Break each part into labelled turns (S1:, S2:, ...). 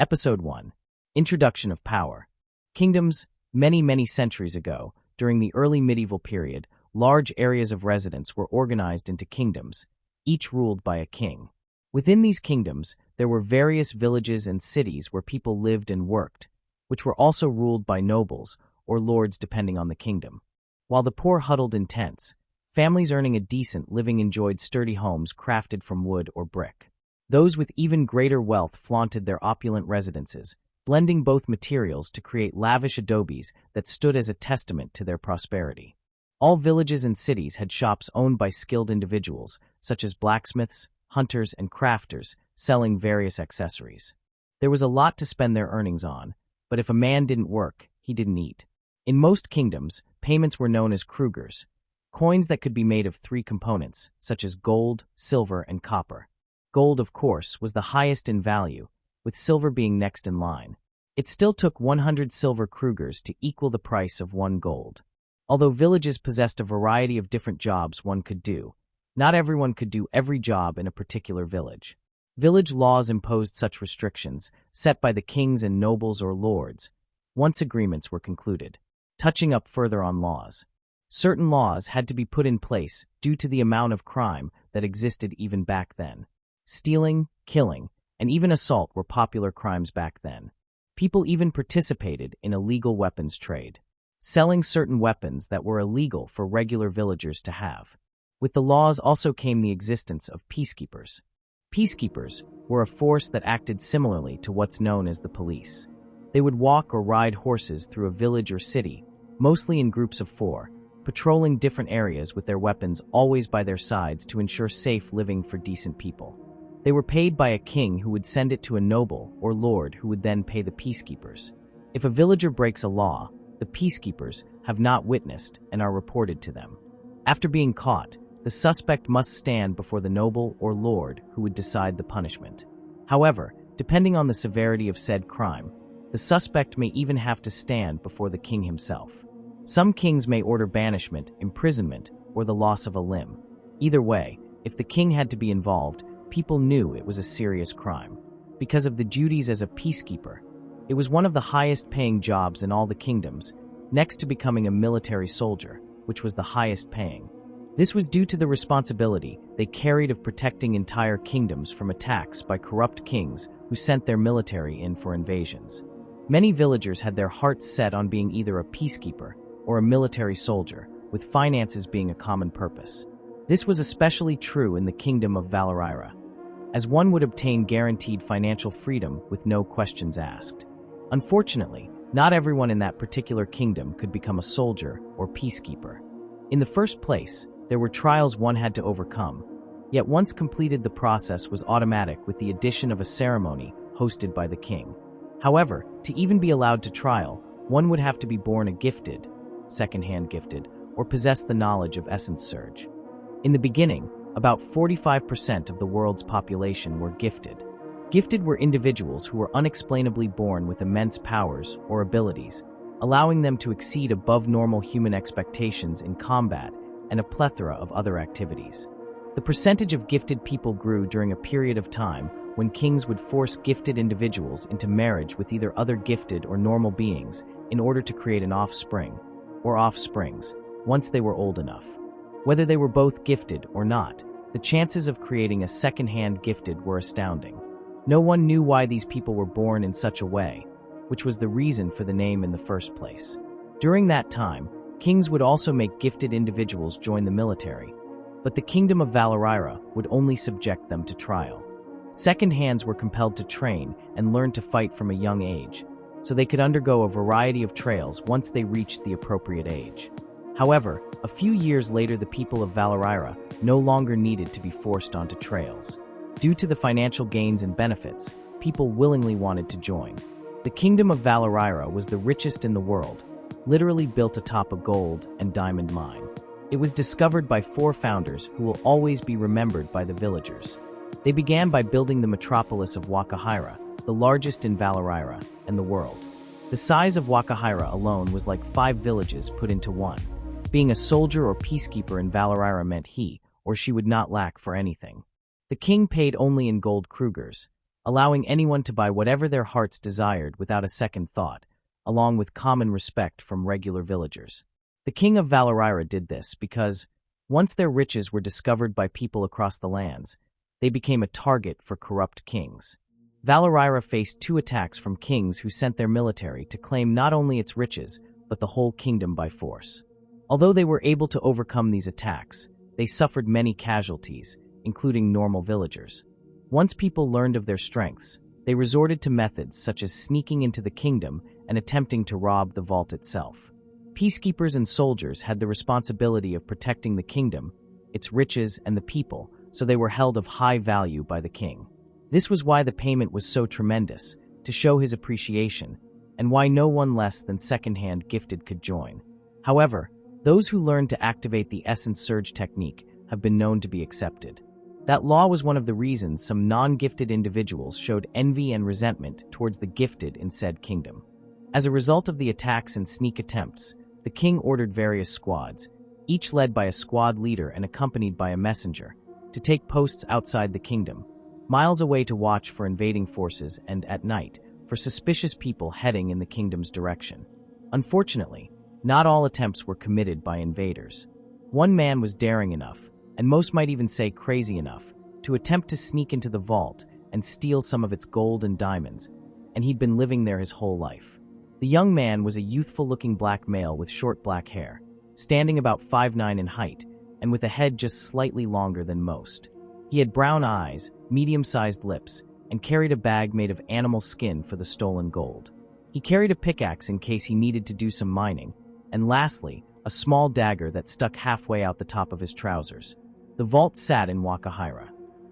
S1: Episode 1. Introduction of Power. Kingdoms. Many centuries ago, during the early medieval period, large areas of residence were organized into kingdoms, each ruled by a king. Within these kingdoms, there were various villages and cities where people lived and worked, which were also ruled by nobles or lords depending on the kingdom. While the poor huddled in tents, families earning a decent living enjoyed sturdy homes crafted from wood or brick. Those with even greater wealth flaunted their opulent residences, blending both materials to create lavish adobes that stood as a testament to their prosperity. All villages and cities had shops owned by skilled individuals, such as blacksmiths, hunters, and crafters, selling various accessories. There was a lot to spend their earnings on, but if a man didn't work, he didn't eat. In most kingdoms, payments were known as krugers, coins that could be made of three components, such as gold, silver, and copper. Gold, of course, was the highest in value, with silver being next in line. It still took 100 silver krugers to equal the price of 1 gold. Although villages possessed a variety of different jobs one could do, not everyone could do every job in a particular village. Village laws imposed such restrictions, set by the kings and nobles or lords, once agreements were concluded. Touching up further on laws. Certain laws had to be put in place due to the amount of crime that existed even back then. Stealing, killing, and even assault were popular crimes back then. People even participated in illegal weapons trade, selling certain weapons that were illegal for regular villagers to have. With the laws also came the existence of peacekeepers. Peacekeepers were a force that acted similarly to what's known as the police. They would walk or ride horses through a village or city, mostly in groups of 4, patrolling different areas with their weapons always by their sides to ensure safe living for decent people. They were paid by a king who would send it to a noble or lord who would then pay the peacekeepers. If a villager breaks a law, the peacekeepers have not witnessed and are reported to them. After being caught, the suspect must stand before the noble or lord who would decide the punishment. However, depending on the severity of said crime, the suspect may even have to stand before the king himself. Some kings may order banishment, imprisonment, or the loss of a limb. Either way, if the king had to be involved, people knew it was a serious crime. Because of the duties as a peacekeeper, it was one of the highest paying jobs in all the kingdoms, next to becoming a military soldier, which was the highest paying. This was due to the responsibility they carried of protecting entire kingdoms from attacks by corrupt kings who sent their military in for invasions. Many villagers had their hearts set on being either a peacekeeper or a military soldier, with finances being a common purpose. This was especially true in the kingdom of Valarira, as one would obtain guaranteed financial freedom with no questions asked. Unfortunately, not everyone in that particular kingdom could become a soldier or peacekeeper. In the first place, there were trials one had to overcome, yet once completed the process was automatic with the addition of a ceremony hosted by the king. However, to even be allowed to trial, one would have to be born a gifted, second-hand gifted, or possess the knowledge of essence surge. In the beginning, about 45% of the world's population were gifted. Gifted were individuals who were unexplainably born with immense powers or abilities, allowing them to exceed above normal human expectations in combat and a plethora of other activities. The percentage of gifted people grew during a period of time when kings would force gifted individuals into marriage with either other gifted or normal beings in order to create an offspring, or offsprings, once they were old enough. Whether they were both gifted or not, the chances of creating a second-hand gifted were astounding. No one knew why these people were born in such a way, which was the reason for the name in the first place. During that time, kings would also make gifted individuals join the military, but the kingdom of Valarira would only subject them to trial. Second hands were compelled to train and learn to fight from a young age, so they could undergo a variety of trials once they reached the appropriate age. However, a few years later the people of Valarira no longer needed to be forced onto trails. Due to the financial gains and benefits, people willingly wanted to join. The kingdom of Valarira was the richest in the world, literally built atop a gold and diamond mine. It was discovered by 4 founders who will always be remembered by the villagers. They began by building the metropolis of Wakahira, the largest in Valarira and the world. The size of Wakahira alone was like 5 villages put into one. Being a soldier or peacekeeper in Valarira meant he or she would not lack for anything. The king paid only in gold krugers, allowing anyone to buy whatever their hearts desired without a second thought, along with common respect from regular villagers. The king of Valarira did this because, once their riches were discovered by people across the lands, they became a target for corrupt kings. Valarira faced 2 attacks from kings who sent their military to claim not only its riches, but the whole kingdom by force. Although they were able to overcome these attacks, they suffered many casualties, including normal villagers. Once people learned of their strengths, they resorted to methods such as sneaking into the kingdom and attempting to rob the vault itself. Peacekeepers and soldiers had the responsibility of protecting the kingdom, its riches, and the people, so they were held of high value by the king. This was why the payment was so tremendous, to show his appreciation, and why no one less than second-hand gifted could join. However, those who learned to activate the essence surge technique have been known to be accepted. That law was one of the reasons some non-gifted individuals showed envy and resentment towards the gifted in said kingdom. As a result of the attacks and sneak attempts, the king ordered various squads, each led by a squad leader and accompanied by a messenger, to take posts outside the kingdom, miles away to watch for invading forces and, at night, for suspicious people heading in the kingdom's direction. Unfortunately, not all attempts were committed by invaders. One man was daring enough, and most might even say crazy enough, to attempt to sneak into the vault and steal some of its gold and diamonds, and he'd been living there his whole life. The young man was a youthful-looking black male with short black hair, standing about 5'9" in height, and with a head just slightly longer than most. He had brown eyes, medium-sized lips, and carried a bag made of animal skin for the stolen gold. He carried a pickaxe in case he needed to do some mining, and lastly, a small dagger that stuck halfway out the top of his trousers. The vault sat in Wakahira.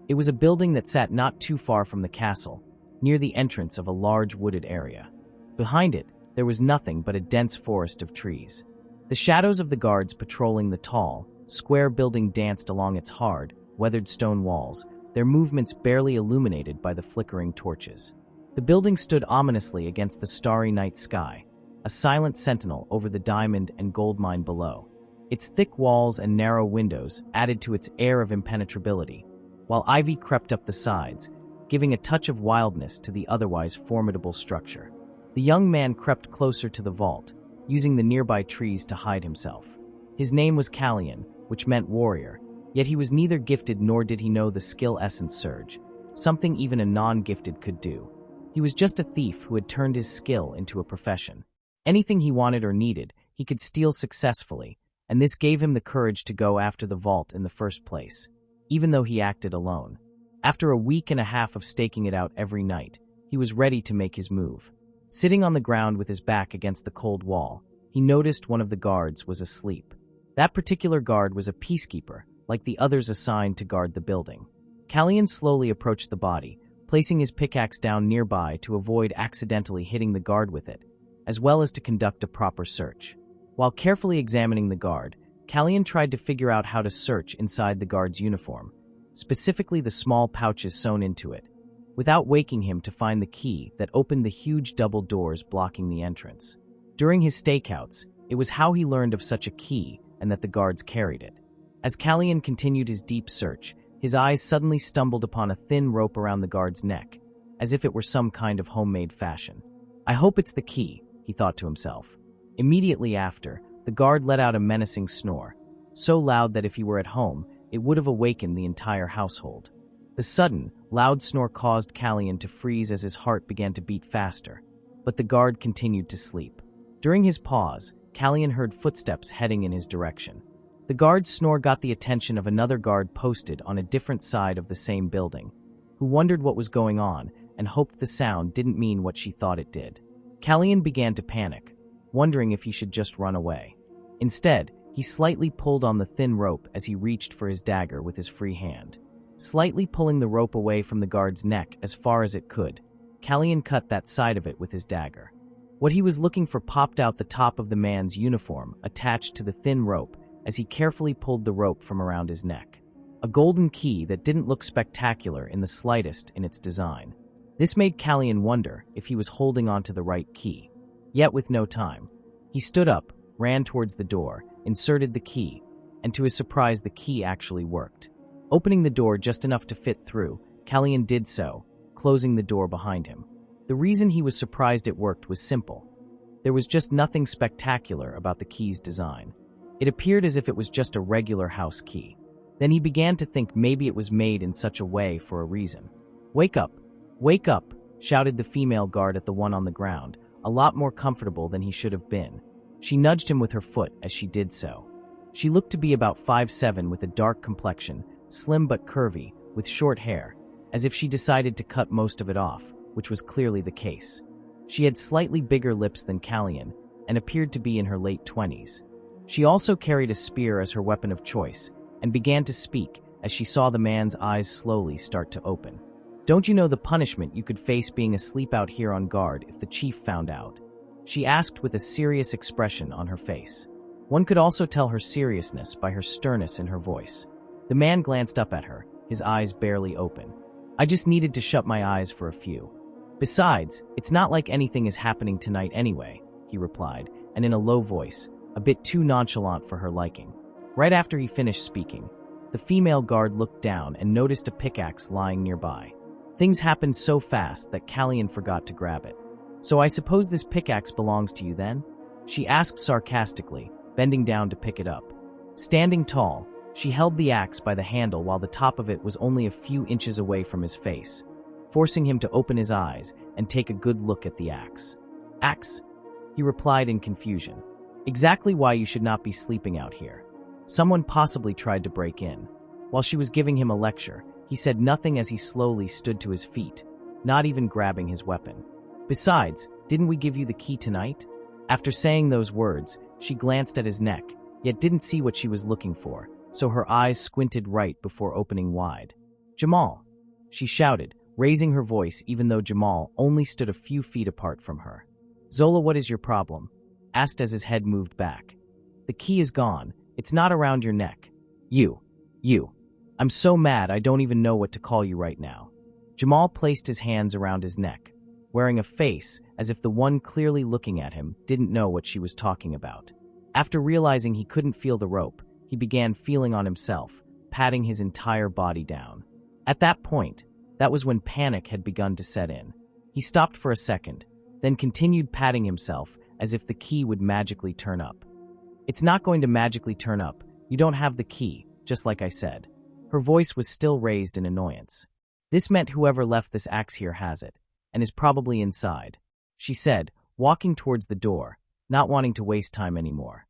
S1: It was a building that sat not too far from the castle, near the entrance of a large wooded area. Behind it, there was nothing but a dense forest of trees. The shadows of the guards patrolling the tall, square building danced along its hard, weathered stone walls, their movements barely illuminated by the flickering torches. The building stood ominously against the starry night sky, a silent sentinel over the diamond and gold mine below. Its thick walls and narrow windows added to its air of impenetrability, while ivy crept up the sides, giving a touch of wildness to the otherwise formidable structure. The young man crept closer to the vault, using the nearby trees to hide himself. His name was Callian, which meant warrior, yet he was neither gifted nor did he know the skill essence surge, something even a non-gifted could do. He was just a thief who had turned his skill into a profession. Anything he wanted or needed, he could steal successfully, and this gave him the courage to go after the vault in the first place, even though he acted alone. After a week and a half of staking it out every night, he was ready to make his move. Sitting on the ground with his back against the cold wall, he noticed one of the guards was asleep. That particular guard was a peacekeeper, like the others assigned to guard the building. Callian slowly approached the body, placing his pickaxe down nearby to avoid accidentally hitting the guard with it, as well as to conduct a proper search. While carefully examining the guard, Callian tried to figure out how to search inside the guard's uniform, specifically the small pouches sewn into it, without waking him to find the key that opened the huge double doors blocking the entrance. During his stakeouts, it was how he learned of such a key and that the guards carried it. As Callian continued his deep search, his eyes suddenly stumbled upon a thin rope around the guard's neck, as if it were some kind of homemade fashion. "I hope it's the key," he thought to himself. Immediately after, the guard let out a menacing snore, so loud that if he were at home, it would have awakened the entire household. The sudden, loud snore caused Callian to freeze as his heart began to beat faster, but the guard continued to sleep. During his pause, Callian heard footsteps heading in his direction. The guard's snore got the attention of another guard posted on a different side of the same building, who wondered what was going on and hoped the sound didn't mean what she thought it did. Callian began to panic, wondering if he should just run away. Instead, he slightly pulled on the thin rope as he reached for his dagger with his free hand. Slightly pulling the rope away from the guard's neck as far as it could, Callian cut that side of it with his dagger. What he was looking for popped out the top of the man's uniform attached to the thin rope as he carefully pulled the rope from around his neck. A golden key that didn't look spectacular in the slightest in its design. This made Callian wonder if he was holding onto the right key. Yet with no time, he stood up, ran towards the door, inserted the key, and to his surprise the key actually worked. Opening the door just enough to fit through, Callian did so, closing the door behind him. The reason he was surprised it worked was simple. There was just nothing spectacular about the key's design. It appeared as if it was just a regular house key. Then he began to think maybe it was made in such a way for a reason. "Wake up! Wake up!" shouted the female guard at the one on the ground, a lot more comfortable than he should have been. She nudged him with her foot as she did so. She looked to be about 5'7" with a dark complexion, slim but curvy, with short hair, as if she decided to cut most of it off, which was clearly the case. She had slightly bigger lips than Callian, and appeared to be in her late 20s. She also carried a spear as her weapon of choice, and began to speak as she saw the man's eyes slowly start to open. "Don't you know the punishment you could face being asleep out here on guard if the chief found out?" She asked with a serious expression on her face. One could also tell her seriousness by her sternness in her voice. The man glanced up at her, his eyes barely open. "I just needed to shut my eyes for a few. Besides, it's not like anything is happening tonight anyway," he replied, and in a low voice, a bit too nonchalant for her liking. Right after he finished speaking, the female guard looked down and noticed a pickaxe lying nearby. Things happened so fast that Callian forgot to grab it. "So I suppose this pickaxe belongs to you then?" she asked sarcastically, bending down to pick it up. Standing tall, she held the axe by the handle while the top of it was only a few inches away from his face, forcing him to open his eyes and take a good look at the axe. "Axe?" he replied in confusion. "Exactly why you should not be sleeping out here. Someone possibly tried to break in." While she was giving him a lecture, he said nothing as he slowly stood to his feet, not even grabbing his weapon. "Besides, didn't we give you the key tonight?" After saying those words, she glanced at his neck, yet didn't see what she was looking for, so her eyes squinted right before opening wide. "Jamal!" she shouted, raising her voice even though Jamal only stood a few feet apart from her. "Zola, what is your problem?" asked as his head moved back. "The key is gone. It's not around your neck. You. I'm so mad I don't even know what to call you right now." Jamal placed his hands around his neck, wearing a face as if the one clearly looking at him didn't know what she was talking about. After realizing he couldn't feel the rope, he began feeling on himself, patting his entire body down. At that point, that was when panic had begun to set in. He stopped for a second, then continued patting himself as if the key would magically turn up. "It's not going to magically turn up. You don't have the key, just like I said." Her voice was still raised in annoyance. "This meant whoever left this axe here has it, and is probably inside," she said, walking towards the door, not wanting to waste time anymore.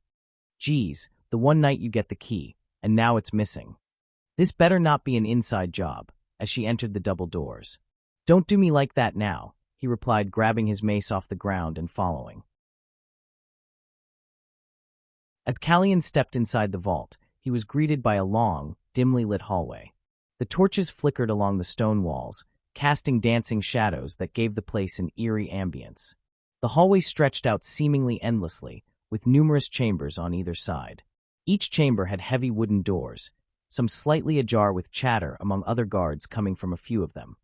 S1: "Geez, the one night you get the key, and now it's missing. This better not be an inside job," as she entered the double doors. "Don't do me like that now," he replied, grabbing his mace off the ground and following. As Callian stepped inside the vault, he was greeted by a long, dimly lit hallway. The torches flickered along the stone walls, casting dancing shadows that gave the place an eerie ambience. The hallway stretched out seemingly endlessly, with numerous chambers on either side. Each chamber had heavy wooden doors, some slightly ajar with chatter among other guards coming from a few of them.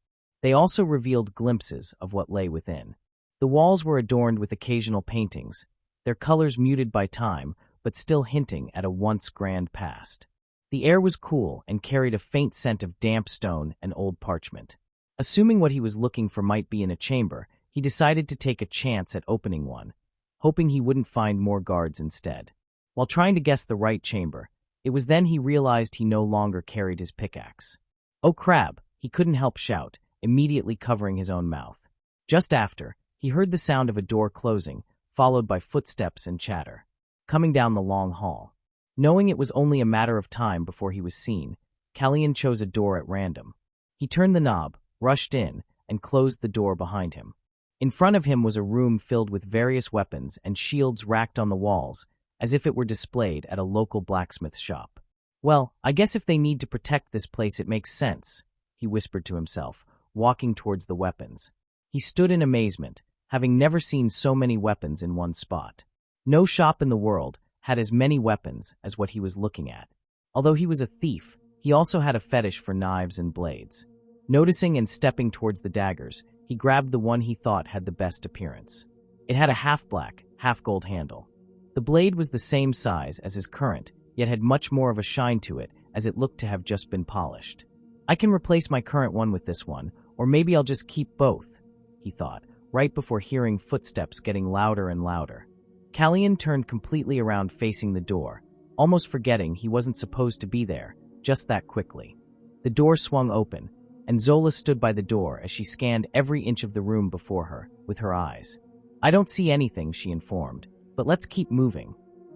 S1: They also revealed glimpses of what lay within. The walls were adorned with occasional paintings, their colors muted by time, but still hinting at a once grand past. The air was cool and carried a faint scent of damp stone and old parchment. Assuming what he was looking for might be in a chamber, he decided to take a chance at opening one, hoping he wouldn't find more guards instead. While trying to guess the right chamber, it was then he realized he no longer carried his pickaxe. "Oh crab!" he couldn't help shout, immediately covering his own mouth. Just after, he heard the sound of a door closing, followed by footsteps and chatter, coming down the long hall. Knowing it was only a matter of time before he was seen, Callian chose a door at random. He turned the knob, rushed in, and closed the door behind him. In front of him was a room filled with various weapons and shields racked on the walls, as if it were displayed at a local blacksmith shop. "Well, I guess if they need to protect this place it makes sense," he whispered to himself, walking towards the weapons. He stood in amazement, having never seen so many weapons in one spot. No shop in the world had as many weapons as what he was looking at. Although he was a thief, he also had a fetish for knives and blades. Noticing and stepping towards the daggers, he grabbed the one he thought had the best appearance. It had a half-black, half-gold handle. The blade was the same size as his current, yet had much more of a shine to it as it looked to have just been polished. "I can replace my current one with this one, Or maybe I'll just keep both, he thought, right before hearing footsteps getting louder and louder. Callian turned completely around facing the door, almost forgetting he wasn't supposed to be there, just that quickly. The door swung open, and Zola stood by the door as she scanned every inch of the room before her, with her eyes. I don't see anything, she informed, but let's keep moving.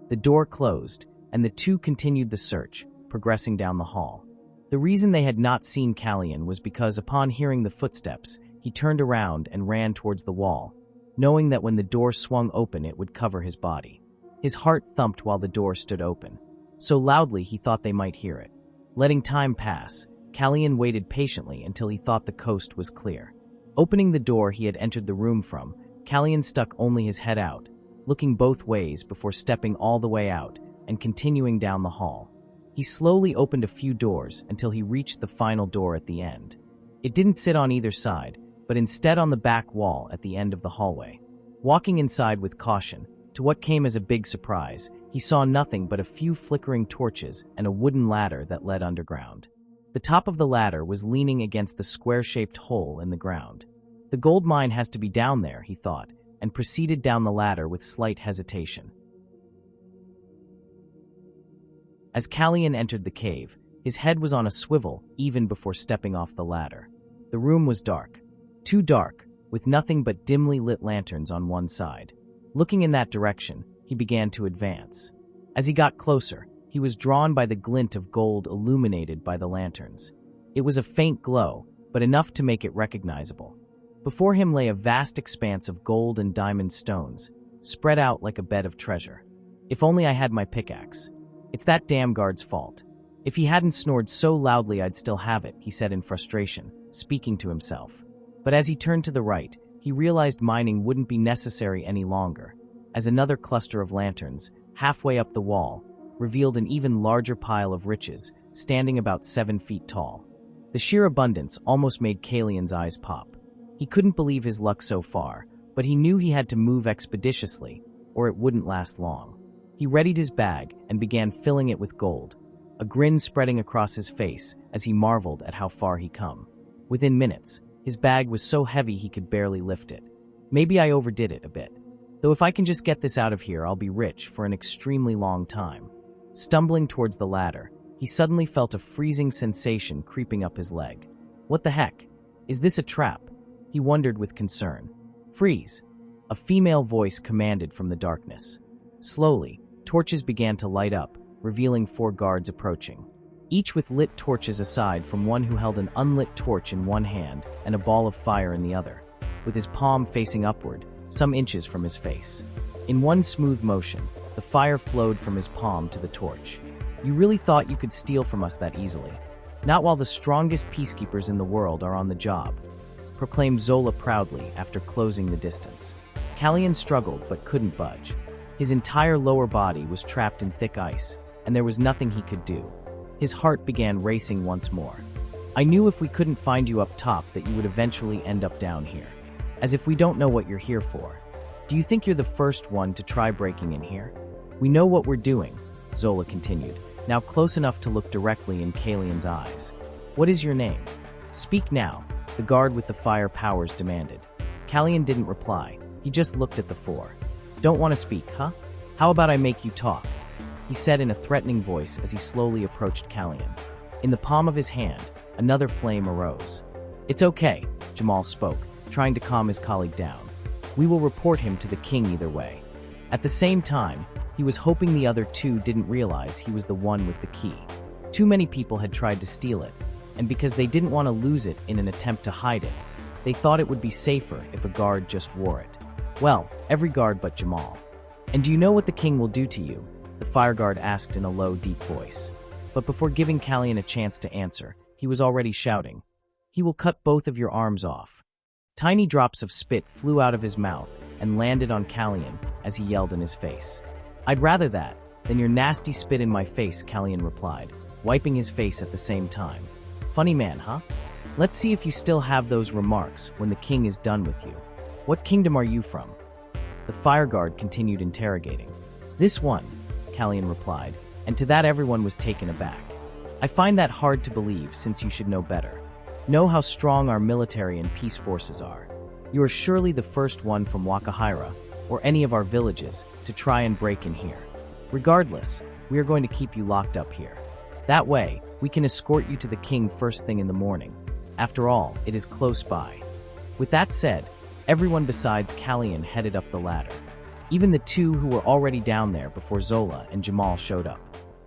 S1: The door closed, and the two continued the search, progressing down the hall. The reason they had not seen Callian was because upon hearing the footsteps, he turned around and ran towards the wall, knowing that when the door swung open it would cover his body. His heart thumped while the door stood open, so loudly he thought they might hear it. Letting time pass, Callian waited patiently until he thought the coast was clear. Opening the door he had entered the room from, Callian stuck only his head out, looking both ways before stepping all the way out and continuing down the hall. He slowly opened a few doors until he reached the final door at the end. It didn't sit on either side, but instead on the back wall at the end of the hallway. Walking inside with caution, to what came as a big surprise, he saw nothing but a few flickering torches and a wooden ladder that led underground. The top of the ladder was leaning against the square-shaped hole in the ground. The gold mine has to be down there, he thought, and proceeded down the ladder with slight hesitation. As Callian entered the cave, his head was on a swivel even before stepping off the ladder. The room was dark. Too dark, with nothing but dimly lit lanterns on one side. Looking in that direction, he began to advance. As he got closer, he was drawn by the glint of gold illuminated by the lanterns. It was a faint glow, but enough to make it recognizable. Before him lay a vast expanse of gold and diamond stones, spread out like a bed of treasure. If only I had my pickaxe. It's that damn guard's fault. If he hadn't snored so loudly I'd still have it, he said in frustration, speaking to himself. But as he turned to the right, he realized mining wouldn't be necessary any longer, as another cluster of lanterns, halfway up the wall, revealed an even larger pile of riches, standing about 7 feet tall. The sheer abundance almost made Callian's eyes pop. He couldn't believe his luck so far, but he knew he had to move expeditiously, or it wouldn't last long. He readied his bag and began filling it with gold, a grin spreading across his face as he marveled at how far he'd come. Within minutes, his bag was so heavy he could barely lift it. Maybe I overdid it a bit. Though if I can just get this out of here, I'll be rich for an extremely long time. Stumbling towards the ladder, he suddenly felt a freezing sensation creeping up his leg. What the heck? Is this a trap? He wondered with concern. Freeze! A female voice commanded from the darkness. Slowly, torches began to light up, revealing 4 guards approaching, each with lit torches aside from one who held an unlit torch in one hand and a ball of fire in the other, with his palm facing upward, some inches from his face. In one smooth motion, the fire flowed from his palm to the torch. You really thought you could steal from us that easily? Not while the strongest peacekeepers in the world are on the job, proclaimed Zola proudly after closing the distance. Callian struggled but couldn't budge. His entire lower body was trapped in thick ice, and there was nothing he could do. His heart began racing once more. I knew if we couldn't find you up top that you would eventually end up down here. As if we don't know what you're here for. Do you think you're the first one to try breaking in here? We know what we're doing, Zola continued, now close enough to look directly in Callian's eyes. What is your name? Speak now, the guard with the fire powers demanded. Callian didn't reply. He just looked at the 4. Don't want to speak, huh? How about I make you talk? He said in a threatening voice as he slowly approached Callian. In the palm of his hand, another flame arose. It's okay, Jamal spoke, trying to calm his colleague down. We will report him to the king either way. At the same time, he was hoping the other 2 didn't realize he was the one with the key. Too many people had tried to steal it, and because they didn't want to lose it in an attempt to hide it, they thought it would be safer if a guard just wore it. Well, every guard but Jamal. And do you know what the king will do to you? The fire guard asked in a low, deep voice. But before giving Callian a chance to answer, he was already shouting. He will cut both of your arms off. Tiny drops of spit flew out of his mouth and landed on Callian as he yelled in his face. I'd rather that than your nasty spit in my face, Callian replied, wiping his face at the same time. Funny man, huh? Let's see if you still have those remarks when the king is done with you. What kingdom are you from? The fire guard continued interrogating. This one, Callian replied, and to that everyone was taken aback. I find that hard to believe since you should know better. Know how strong our military and peace forces are. You are surely the first one from Wakahira, or any of our villages, to try and break in here. Regardless, we are going to keep you locked up here. That way, we can escort you to the king first thing in the morning. After all, it is close by. With that said, everyone besides Kallian headed up the ladder. Even the two who were already down there before Zola and Jamal showed up.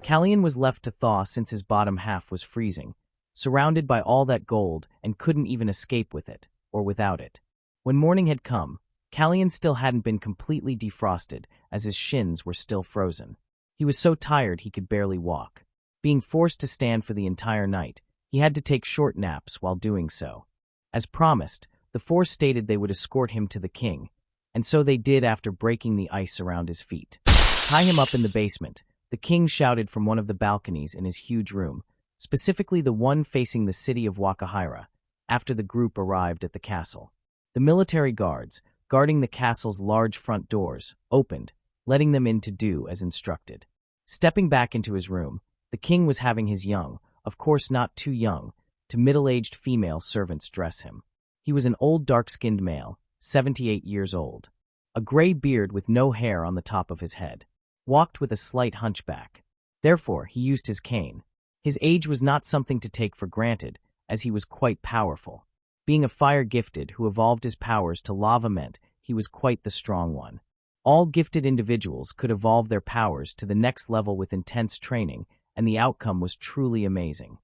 S1: Kallian was left to thaw since his bottom half was freezing, surrounded by all that gold and couldn't even escape with it, or without it. When morning had come, Kallian still hadn't been completely defrosted as his shins were still frozen. He was so tired he could barely walk. Being forced to stand for the entire night, he had to take short naps while doing so. As promised, the four stated they would escort him to the king, and so they did after breaking the ice around his feet. Tie him up in the basement, the king shouted from one of the balconies in his huge room, specifically the one facing the city of Wakahira, after the group arrived at the castle. The military guards, guarding the castle's large front doors, opened, letting them in to do as instructed. Stepping back into his room, the king was having his young, of course not too young, to middle-aged female servants dress him. He was an old dark-skinned male, 78 years old. A gray beard with no hair on the top of his head. Walked with a slight hunchback. Therefore, he used his cane. His age was not something to take for granted, as he was quite powerful. Being a fire-gifted who evolved his powers to lava meant he was quite the strong one. All gifted individuals could evolve their powers to the next level with intense training, and the outcome was truly amazing.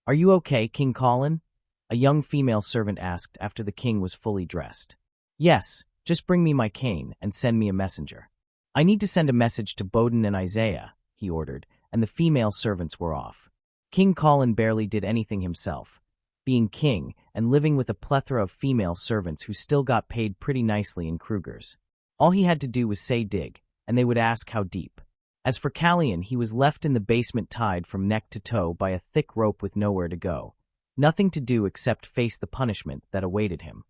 S1: "Are you okay, King Colin?" a young female servant asked after the king was fully dressed. "Yes, just bring me my cane and send me a messenger." "I need to send a message to Bowden and Isaiah," he ordered, and the female servants were off. King Colin barely did anything himself, being king and living with a plethora of female servants who still got paid pretty nicely in Krugers. All he had to do was say dig, and they would ask how deep. As for Kallian, he was left in the basement tied from neck to toe by a thick rope with nowhere to go. Nothing to do except face the punishment that awaited him.